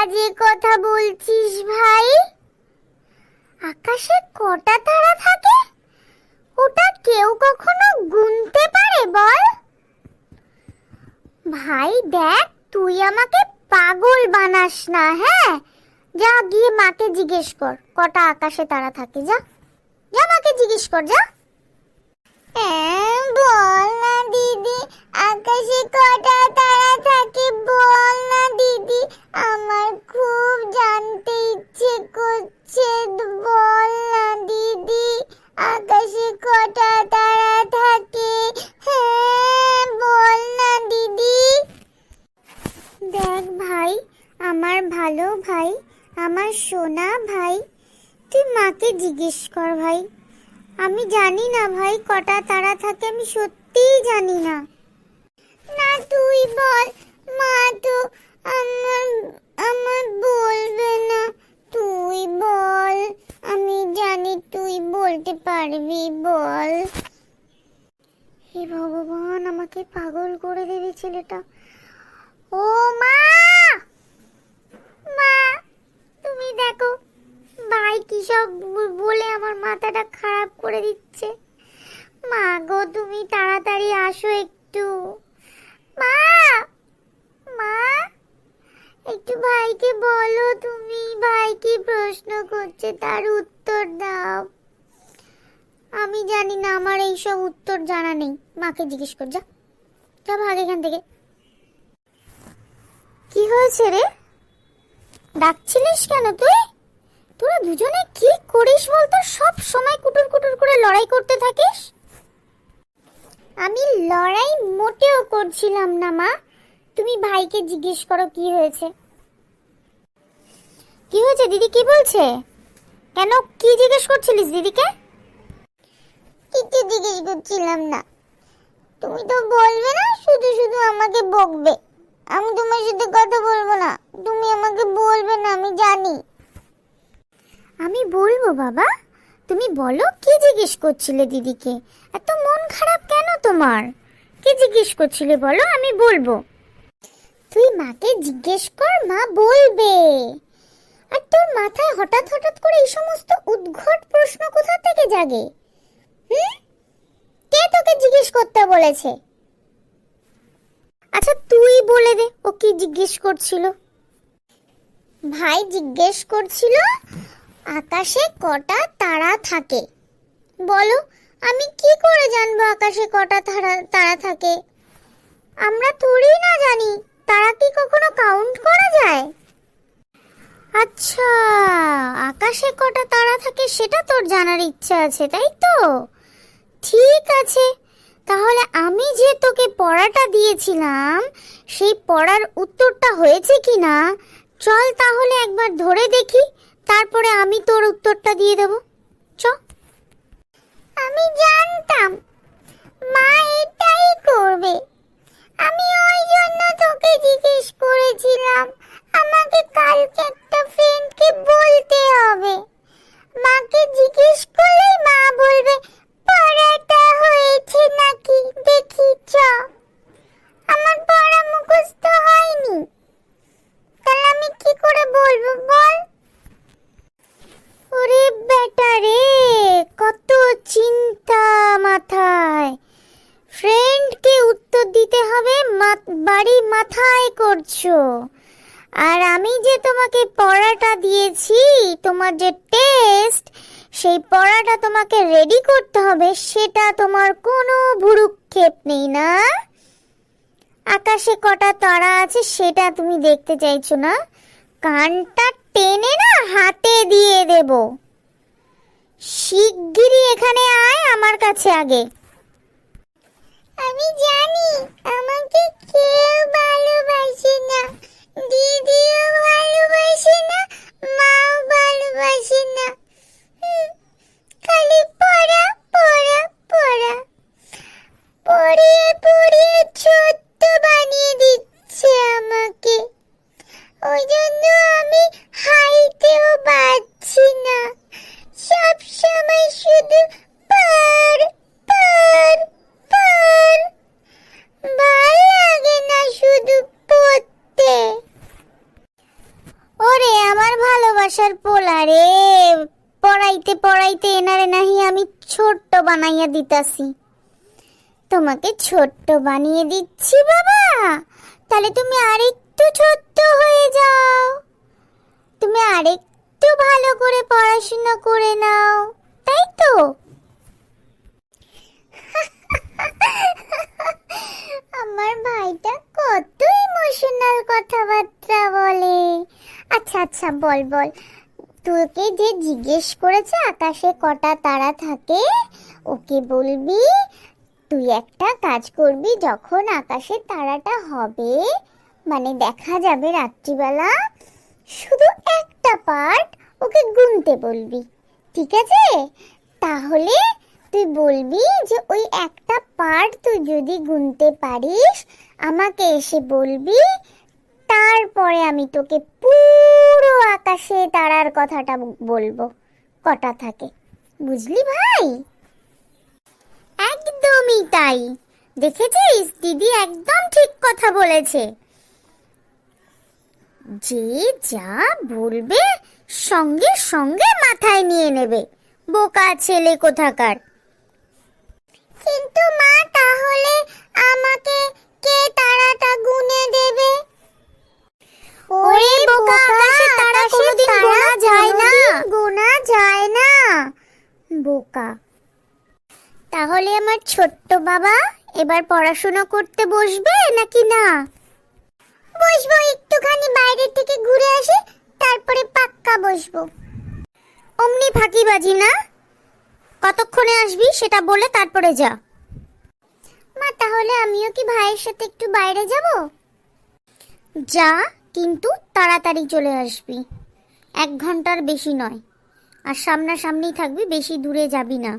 বাজে কথা বলছিস ভাই? আকাশে কটা তারা থাকে ওটা কেউ কখনো গুনতে পারে বল? ভাই দেখ, তুই আমাকে পাগল বানাস না, হ্যাঁ? যা গিয়ে মাকে জিজ্ঞেস কর কটা আকাশে তারা থাকে। যা যা মাকে জিজ্ঞেস কর, যা। বল না দিদি, আকাশে কটা তারা থাকে বল না দিদি, আমার খুব জানতে ইচ্ছে করছে। বল না দিদি, আকাশে কটা তারা থাকে? হ্যাঁ বল না দিদি। দেখ ভাই, আমার ভালো ভাই, আমার সোনা ভাই, তুই মাকে জিজ্ঞেস কর ভাই। আমি জানি না ভাই কটা তারা থাকে, আমি সত্যিই জানি না। না তুই বল, মা তো আমার আমার বলবে না। তুই বল, আমি জানি তুই বলতে পারবি, বল। হে ভগবান, আমাকে পাগল করে দেবে ছেলেটা। ও মা, মা তুমি দেখো, ভাই কি সব বলে আমার মাথাটা খারাপ করে দিচ্ছে। মা গো, তুমি তাড়াতাড়ি আসো একটু। মা, মা একটু ভাইকে বলো, তুমি ভাই কি প্রশ্ন করছে তার উত্তর দাও। আমি জানি না, আমার এইসব উত্তর জানা নেই। মাকে জিজ্ঞেস কর, যা যা, ভাগ এখান থেকে। কি হয়েছে রে, ডাকছিলিস কেন তুই? তোরা দুজনে কি করিস বলতো? সব সময় কুটুর কুটুর করে লড়াই করতে থাকিস। আমি লড়াই মোটেও করছিলাম না মা, তুমি ভাইকে জিজ্ঞেস করো কি হয়েছে। কি হয়েছে দিদি, কি বলছে? কেন, কি জিজ্ঞেস করছিলিস দিদিকে? কিছু জিজ্ঞেস করছিলাম না, তুমি তো বলবে না, শুধু শুধু আমাকে বকবে। আমি তোমার সাথে কথা বলবো না, তুমি আমাকে বলবে না, আমি জানি। আমি বলবো বাবা, তুমি বলো কি জিজ্ঞেস করছিলে দিদিকে? এত মন খারাপ কেন তোমার? কি জিজ্ঞেস করছিলে বলো, আমি বলবো। তুই মাকে জিজ্ঞেস কর, মা বলবে। আর তোর মাথায় হঠাৎ হঠাৎ করে এই সমস্ত উদ্ভট প্রশ্ন কোথা থেকে জাগে? কে তোকে জিজ্ঞেস করতে বলেছে? আচ্ছা তুই বলে দে, ও কি জিজ্ঞেস করছিল। ভাই জিজ্ঞেস করছিল আকাশে কটা তারা থাকে। বলো, আমি কি করে জানবো আকাশে কটা তারা থাকে? আমরা থোড়ি না জানি, তারা কি কখনো কাউন্ট করা যায়? আচ্ছা, আকাশে কটা তারা থাকে সেটা তোর জানার ইচ্ছা আছে, তাই তো? ঠিক আছে, তাহলে আমি যে তোকে পড়াটা দিয়েছিলাম সেই পড়ার উত্তরটা হয়েছে কিনা চল তাহলে একবার ধরে দেখি, তারপরে আমি তোর উত্তরটা দিয়ে দেব। চ। আমি জানতাম মা এটাই করবে, আমি ওই জন্য তোকে জিজ্ঞেস করেছিলাম। আমাকে কালকে একটা ফ্রেন্ডকে বলতে হবে, মাকে জিজ্ঞেস করলে মা বলবে পড়াটা হয়েছে নাকি দেখি। চ, আমার পড়া মুখস্থ হয়নি, তাহলে আমি কি করে বলবো বল? ওরে বেটা রে, কত চিন্তা মাথায়। ফ্রেন্ডকে উত্তর দিতে হবে বাড়ি মাথায় করছো, আর আমি যে তোমাকে পড়াটা দিয়েছি, তোমার যে টেস্ট, সেই পড়াটা তোমাকে রেডি করতে হবে, সেটা তোমার কোনো ভুরুক্ষেপ নেই না? আকাশে কটা তারা আছে সেটা তুমি দেখতে চাইছো না? কানটা টেনে না হাতে দিয়ে দেব। শিগগিরই এখানে আয় আমার কাছে আগে। আমি জানি আমাকে কেউ ভালোবাসে না, দিদিও ভালোবাসে না, মাও ভালোবাসে না। খালি পড়া পড়া পড়া, পড়িয়ে পড়িয়ে ছোট্ট বানিয়ে দিচ্ছে আমাকে। ওই জন্য আমি হাইতেও পারছি না, সব সময় শুধু পড় পড় পড়, ভাল লাগে না শুধু পড়তে। ভালোবাসার পোলা রে, পড়াইতে পড়াইতে এনারে নাহি আমি ছোট্ট বানাইয়া দিতাছি। তোমাকে ছোট্ট বানিয়ে দিচ্ছি বাবা, তাহলে তুমি আরেকটু ছোট্ট হয়ে যাও, তুমি আরেকটু ভালো করে পড়াশোনা করে নাও, তাই তো? আমার ভাইটা কত ইমোশনাল কথাবার্তা বলে। আচ্ছা আচ্ছা, বল বল, তোকে যে জিজ্ঞেস করেছে আকাশে কটা তারা থাকে, ওকে বলবি তুই একটা কাজ করবি, যখন আকাশে তারাটা হবে মানে দেখা যাবে রাত্রিবেলা, শুধু একটা পার্ট ওকে গুনতে বলবি, ঠিক আছে? তাহলে তুই বলবি যে ওই একটা পার্ট তুই যদি গুনতে পারিস আমাকে এসে বলবি, তারপরে আমি তোকে পুরো আকাশে তারার কথাটা বলবো কটা থাকে। বুঝলি ভাই? একদমই তাই, দেখেছিস দিদি একদম ঠিক কথা বলেছে। যে যা বলবে সঙ্গে সঙ্গে মাথায় নিয়ে নেবে, বোকা ছেলে কোথাকার। কিন্তু মা, তাহলে আমাকে কে তারাটা গুনে দেবে? ওরে বোকা, আকাশে তারা কোনোদিন গোনা যায় না, গোনা যায় না বোকা। তাহলে আমার ছোট্ট বাবা এবার পড়াশোনা করতে বসবে নাকি না? বসবো, একটুখানি বাইরে থেকে ঘুরে আসি, তারপরে পাক্কা বসবো। অমনি ফাঁকিবাজি না, কতক্ষণে আসবি সেটা বলে তারপরে যা। মা, তাহলে আমিও কি ভাইয়ের সাথে একটু বাইরে যাব? যা, কিন্তু তাড়াতাড়ি চলে আসবি, 1 ঘন্টার বেশি নয়, আর সামনাসামনি থাকবি, বেশি দূরে যাবি না।